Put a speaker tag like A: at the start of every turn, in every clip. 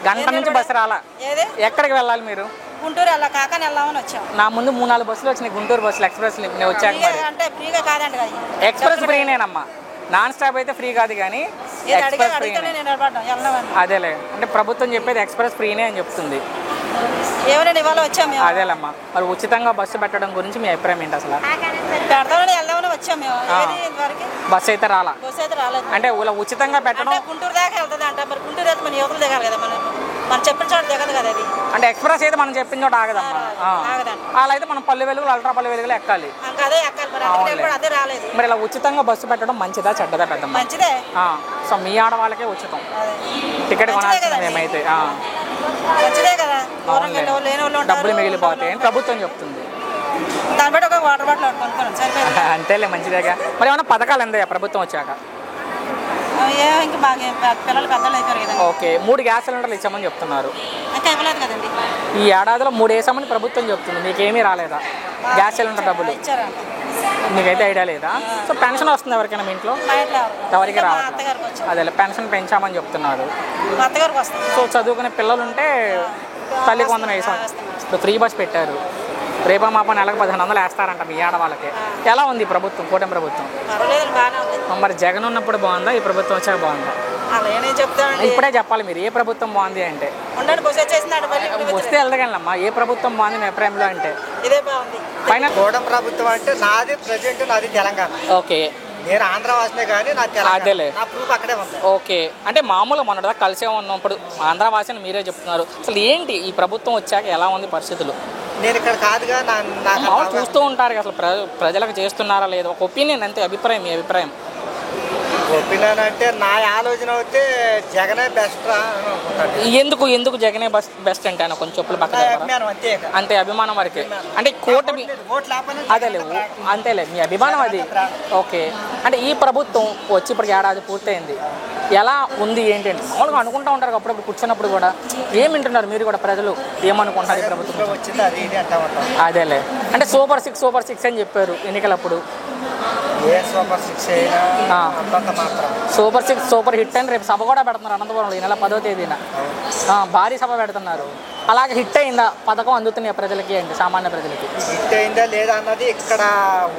A: గంట నుంచి బస్సు రాలా. ఎక్కడికి వెళ్ళాలి మీరు?
B: గుంటూరు వెళ్ళా కాకని వెళ్దామని వచ్చాం.
A: నా ముందు 3-4 బస్సులు వచ్చినాయి, గుంటూరు బస్సులు ఎక్స్ప్రెస్ నేను వచ్చాక.
B: అంటే ఫ్రీగా కాదండి,
A: ఎక్స్ప్రెస్ ఫ్రీనేనమ్మా, నాన్ స్టాప్ అయితే ఫ్రీ కాదు కానీ ఎక్స్ప్రెస్ ఫ్రీ. అదేలే, అంటే ప్రభుత్వం చెప్పేది ఎక్స్ప్రెస్ ఫ్రీనే అని చెప్తుంది.
B: ఎవరైనా ఇవాళ వచ్చాం.
A: అదేలేమ్మా, మరి ఉచితంగా బస్సు పెట్టడం గురించి మీ అభిప్రాయం ఏంటి అసలు?
B: పెడతామని వెళ్దామని వచ్చాం మేము.
A: బస్సు అయితే రాలా.
B: బస్సు అయితే రాలేదు.
A: అంటే ఇలా ఉచితంగా పెట్టడం
B: గుంటూరు దాకా వెళ్తుంది అంట. మరి గుంటూరు అయితే మన యువతలు దిగాలి కదా, మనం చెప్పిన చోట దిగదు కదా అది.
A: అంటే ఎక్స్ప్రెస్ అయితే మనం చెప్పిన చోట ఆగదమ్మా. అలా అయితే మనం పల్లె వెలుగులు, అల్ట్రా పల్లె వెలుగులు ఎక్కాలి.
B: అదే ఎక్కాలి, మరి అదే రాలేదు.
A: మరి ఇలా ఉచితంగా బస్సు పెట్టడం మంచిదా చెడ్డదా? పెద్ద
B: మంచిదే.
A: సో మీ ఆడవాళ్ళకే ఉచితం టికెట్ కొనాల్సింది మేమైతే.
B: మంచిదే కదా,
A: డబ్బులు మిగిలిపోతాయి అని ప్రభుత్వం చెప్తుంది.
B: దాన్ని బట్టి ఒక వాటర్ బాటిల్ కొనుక్కోండి సరిపోయింది.
A: అంతేలే, మంచిదేగా. మరి ఏమన్నా పథకాలు అందాయా ప్రభుత్వం వచ్చాక?
B: ఇంకా బాగా పిల్లలు పెద్దలు అయిపోయారు కదా.
A: ఓకే, 3 గ్యాస్ సిలిండర్లు ఇచ్చామని చెప్తున్నారు.
B: ఇంకా ఇవ్వలేదు కదండి.
A: ఈ ఏడాదిలో 3 వేసామని ప్రభుత్వం చెప్తుంది. మీకేమీ రాలేదా గ్యాస్ సిలిండర్ డబ్బులు? మీకైతే ఐడియా లేదా? సో పెన్షన్ వస్తుంది ఎవరికైనా మీ ఇంట్లో? ఎవరికి రావట్లేదు. అదే పెన్షన్ పెంచామని చెప్తున్నారు. సో చదువుకునే పిల్లలు ఉంటే తల్లికి 100 వేసాం. ఇప్పుడు ఫ్రీ బస్ పెట్టారు. రేపా మాప నెలకు 1500 వేస్తారంట మీ ఆడవాళ్ళకి. ఎలా ఉంది ప్రభుత్వం, కూటమి ప్రభుత్వం? మరి జగన్ ఉన్నప్పుడు బాగుందా, ఈ ప్రభుత్వం వచ్చాక బాగుందా? ఇప్పుడే చెప్పాలి మీరు, ఏ ప్రభుత్వం బాగుంది అంటే. వస్తే వెళ్దగలమ్మా, ఏ ప్రభుత్వం బాగుంది మీ అభిప్రాయంలో అంటే?
C: పైన కూటమి ప్రభుత్వం అంటే నాది ప్రెసిడెంట్, నాది తెలంగాణ.
A: ఓకే,
C: నేను ఆంధ్ర వాసినే కానీ
A: అదేలే.
C: అక్కడే ఉంది.
A: ఓకే, అంటే మామూలుగా మొన్నటిదా కలిసే ఉన్నప్పుడు ఆంధ్ర వాసిని మీరే చెప్తున్నారు. అసలు ఏంటి ఈ ప్రభుత్వం వచ్చాక ఎలా ఉంది పరిస్థితులు?
C: నేను ఇక్కడ కాదుగా,
A: మామూలు చూస్తూ ఉంటారు అసలు ప్రజలకు చేస్తున్నారా లేదా, ఒక ఒపీనియన్ అంతే, అభిప్రాయం. మీ అభిప్రాయం?
C: ఒపీనియన్ అంటే నా ఆలోచన అయితే జగనే బెస్ట్.
A: ఎందుకు జగనే బెస్ట్ అంటే ఆయన కొంచెం చెప్పులు పక్కన అంతే అభిమానం వరకే. అంటే కూటమి అదేలే, అంతేలే మీ అభిమానం అది. ఓకే, అంటే ఈ ప్రభుత్వం వచ్చి ఇప్పటికి ఏడాది పూర్తయింది, ఎలా ఉంది ఏంటి అంటే మామూలుగా అనుకుంటూ ఉంటారు అప్పుడప్పుడు కూర్చున్నప్పుడు కూడా. ఏం వింటున్నారు మీరు కూడా, ప్రజలు ఏమనుకుంటారు ఈ ప్రభుత్వం వచ్చింది? అదేలే, అంటే సూపర్ 6 అని చెప్పారు ఎన్నికలప్పుడు. సూపర్ 6 సూపర్ హిట్ అని రేపు సభ కూడా పెడుతున్నారు అనంతపురంలో ఈ నెల 10వ తేదీన. భారీ సభ పెడుతున్నారు. అలాగే హిట్ అయిందా పథకం, అందుతున్నాయి ప్రజలకి అంటే సామాన్య ప్రజలకి?
C: హిట్ అయిందా లేదా అన్నది ఇక్కడ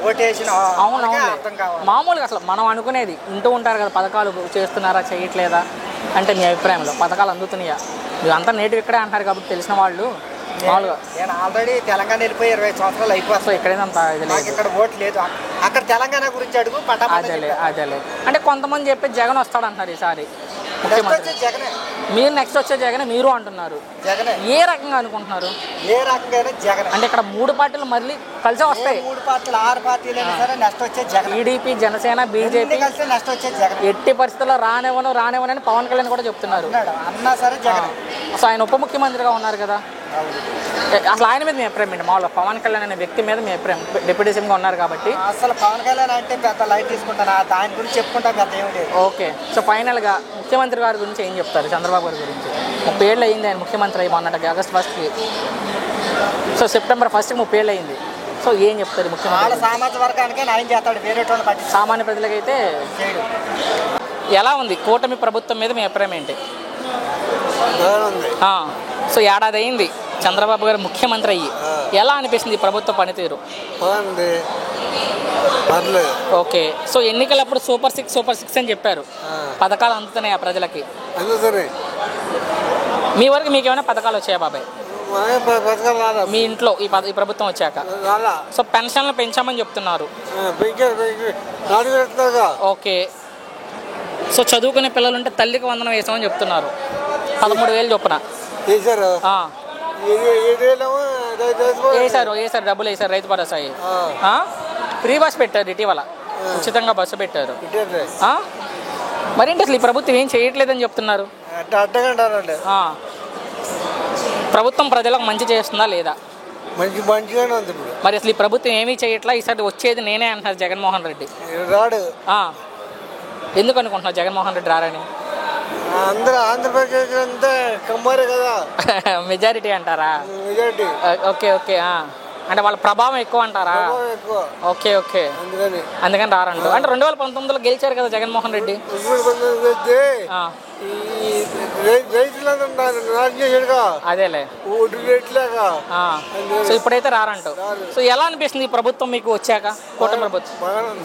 C: ఓటేసిన.
A: అవునవును, మామూలుగా అసలు మనం అనుకునేది వింటూ ఉంటారు కదా, పథకాలు చేస్తున్నారా చేయట్లేదా అంటే మీ అభిప్రాయంలో పథకాలు అందుతున్నాయా? మీరు అంతా నేటివ్ ఇక్కడే అంటారు కాబట్టి తెలిసిన వాళ్ళు. మామూలుగా
C: నేను ఆల్రెడీ తెలంగాణ వెళ్ళిపోయి 20 సంవత్సరాలు అయిపోతాయి.
A: ఇక్కడేదంతా ఇది లేదు,
C: ఇక్కడ ఓటు లేదు. అక్కడ తెలంగాణ గురించి అడుగు.
A: అదేలే, అంటే కొంతమంది చెప్పి జగన్ వస్తాడు అంటున్నారు ఈసారి ముఖ్యమంత్రి. మీరు నెక్స్ట్ వచ్చే జగన్ మీరు అంటున్నారు. ఏ రకంగా అనుకుంటున్నారు?
C: ఏ రకంగా జగన్ అంటే
A: ఇక్కడ 3 పార్టీలు మళ్ళీ కలిసే వస్తాయి.
C: 3 పార్టీలు 6 పార్టీలు అయినా సరే నెక్స్ట్ వచ్చే జగన్.
A: టీడీపీ, జనసేన, బీజేపీ
C: కలిసి నెక్స్ట్ వచ్చే జగన్.
A: ఎట్టి పరిస్థితుల్లో రానివ్వనని పవన్ కళ్యాణ్ కూడా చెప్తున్నారు.
C: అన్నా సరే జగన్.
A: అసలు ఆయన ఉప ముఖ్యమంత్రిగా ఉన్నారు కదా, అసలు ఆయన మీద మీ అభిప్రాయం ఏంటి? మామూలుగా పవన్ కళ్యాణ్ అనే వ్యక్తి మీద మీ అభిప్రాయం? డిప్యూటీ సీఎంగా ఉన్నారు కాబట్టి.
C: అసలు పవన్ కళ్యాణ్ అంటే పెద్ద లైట్ తీసుకుంటాను, దాని గురించి చెప్పుకుంటా పెద్ద ఏమి లేదు.
A: ఓకే, సో ఫైనల్గా ముఖ్యమంత్రి గారి గురించి ఏం చెప్తారు? చంద్రబాబు గారి గురించి 30 ఏళ్ళు అయింది ఆయన ముఖ్యమంత్రి అయ్యి, మొన్నటికి ఆగస్ట్ 1కి. సో సెప్టెంబర్ 1కి 30 ఏళ్ళు అయింది. సో ఏం చెప్తారు ముఖ్యమంత్రి?
C: సామాజిక వర్గానికే న్యాయం చేస్తాడు, వేరే
A: సామాన్య ప్రజలకైతే ఎలా ఉంది కూటమి ప్రభుత్వం మీద మీ అభిప్రాయం ఏంటి? సో ఏడాది అయింది చంద్రబాబు గారు ముఖ్యమంత్రి అయ్యి, ఎలా అనిపిస్తుంది ప్రభుత్వ పనితీరు? ఓకే, సో ఎన్నికలప్పుడు సూపర్ 6 అని చెప్పారు, పథకాలు అందుతున్నాయి ఆ ప్రజలకి? మీ వరకు మీకు ఏమైనా పథకాలు వచ్చాయా బాబాయ్ మీ ఇంట్లో ఈ ప్రభుత్వం వచ్చాక? సో పెన్షన్లు పెంచామని చెప్తున్నారు. ఓకే, సో చదువుకునే పిల్లలుంటే తల్లికి 100 వేసామని చెప్తున్నారు. 13,000 చొప్పున వేసారు, డబ్బులు వేసారు. రైతు భరోసా ఫ్రీ బస్ పెట్టారు, ఇటీవల ఉచితంగా బస్సు పెట్టారు. మరేంటి అసలు ఈ ప్రభుత్వం ఏం చేయట్లేదని చెప్తున్నారు? ప్రభుత్వం ప్రజలకు మంచి చేస్తుందా లేదా? మరి అసలు ఈ ప్రభుత్వం ఏమీ చేయట్లా, ఈసారి వచ్చేది నేనే అంటున్నారు జగన్మోహన్ రెడ్డి. ఎందుకు అనుకుంటున్నారు జగన్మోహన్ రెడ్డి రారని?
C: ఆంధ్రప్రదేశ్ అంతా కమ్మారే కదా
A: మెజారిటీ అంటారా? ఓకే, అంటే వాళ్ళ ప్రభావం ఎక్కువ అంటారా? ఓకే, అందుకని రారంటారు. అంటే 2019లో గెలిచారు కదా జగన్మోహన్ రెడ్డి. అదేలే. సో ఇప్పుడైతే రారంటావు. సో ఎలా అనిపిస్తుంది ఈ ప్రభుత్వం మీకు వచ్చాక, కూటమి ప్రభుత్వం?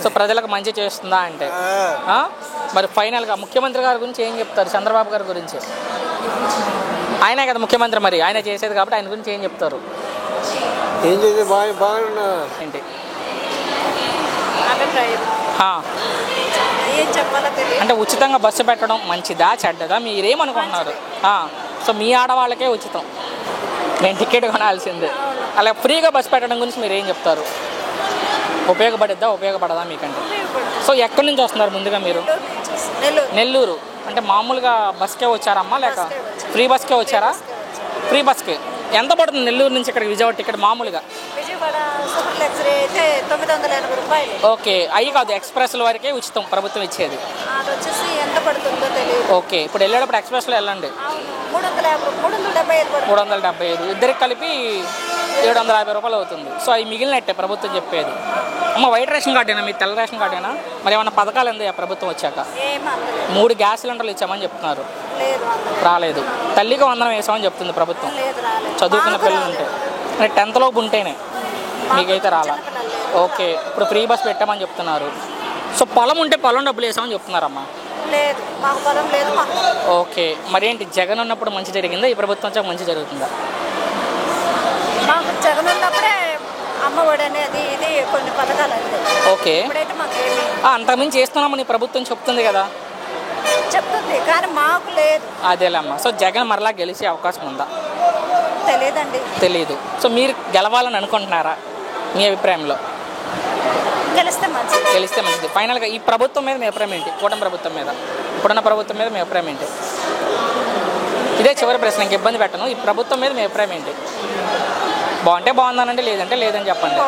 A: సో ప్రజలకు మంచి చేస్తుందా అంటే? మరి ఫైనల్గా ముఖ్యమంత్రి గారి గురించి ఏం చెప్తారు? చంద్రబాబు గారి గురించి ఆయనే కదా ముఖ్యమంత్రి, మరి ఆయన చేసేది కాబట్టి ఆయన గురించి ఏం చెప్తారు?
C: ఏం చేసే బాగా
A: ఏంటి అంటే ఉచితంగా బస్సు పెట్టడం మంచిదా చెడ్డదా మీరేమనుకుంటున్నారు? సో మీ ఆడవాళ్ళకే ఉచితం, నేను టికెట్ కొనాల్సిందే. అలా ఫ్రీగా బస్సు పెట్టడం గురించి మీరు ఏం చెప్తారు? ఉపయోగపడిద్దా ఉపయోగపడదా మీకంటే? సో ఎక్కడి నుంచి వస్తున్నారు ముందుగా మీరు? నెల్లూరు. అంటే మామూలుగా బస్కే వచ్చారమ్మా లేక ఫ్రీ బస్కే వచ్చారా? ఫ్రీ బస్కే ఎంత పడుతుంది నెల్లూరు నుంచి ఇక్కడికి విజయవాడ టికెట్ మామూలుగా? ఓకే, అవి కాదు ఎక్స్ప్రెస్ల వరకే ఉచితం ప్రభుత్వం ఇచ్చేది. ఓకే, ఇప్పుడు వెళ్ళేటప్పుడు ఎక్స్ప్రెస్లో వెళ్ళండి 375, ఇద్దరికి కలిపి 750 రూపాయలు అవుతుంది. సో అవి మిగిలినట్టే ప్రభుత్వం చెప్పేది. అమ్మ వైట్ రేషన్ కార్డేనా మీ తెల్ల రేషన్ కార్డేనా? మరి ఏమన్నా పథకాలు ఎందా ప్రభుత్వం వచ్చాక? 3 గ్యాస్ సిలిండర్లు ఇచ్చామని చెప్తున్నారు, రాలేదు. తల్లికి వందనం వేసామని చెప్తుంది ప్రభుత్వం చదువుకున్న పిల్లలు ఉంటే, 10th లోపు ఉంటేనే, మీకైతే రాలా. ఓకే, ఇప్పుడు ఫ్రీ బస్ పెట్టామని చెప్తున్నారు. సో పొలం ఉంటే పొలం డబ్బులు వేసామని చెప్తున్నారమ్మా. ఓకే, మరేంటి జగన్ ఉన్నప్పుడు మంచి జరిగిందా, ఈ ప్రభుత్వం వచ్చాక మంచి జరుగుతుందా?
B: జగన్ ఉన్నప్పుడే అమ్మఒడి అనేది ఇది కొన్ని పథకాలు.
A: ఓకే, అంతకుమించి చేస్తున్నామని ప్రభుత్వం చెప్తుంది కదా,
B: చెప్తుంది కానీ మాకు లేదు.
A: అదేలేమ్మా. సో జగన్ మరలా గెలిచే అవకాశం ఉందా?
B: తెలియదండి.
A: తెలీదు. సో మీరు గెలవాలని అనుకుంటున్నారా మీ అభిప్రాయంలో?
B: గెలిస్తే
A: మంచిది. ఫైనల్గా ఈ ప్రభుత్వం మీద మీ అభిప్రాయం ఏంటి? కూటమి ప్రభుత్వం మీద, ఇప్పుడున్న ప్రభుత్వం మీద మీ అభిప్రాయం ఏంటి? ఇదే చివరి ప్రశ్న, ఇంక ఇబ్బంది పెట్టను. ఈ ప్రభుత్వం మీద మీ అభిప్రాయం ఏంటి? బాగుంటే బాగుందనండి, లేదంటే లేదని చెప్పండి.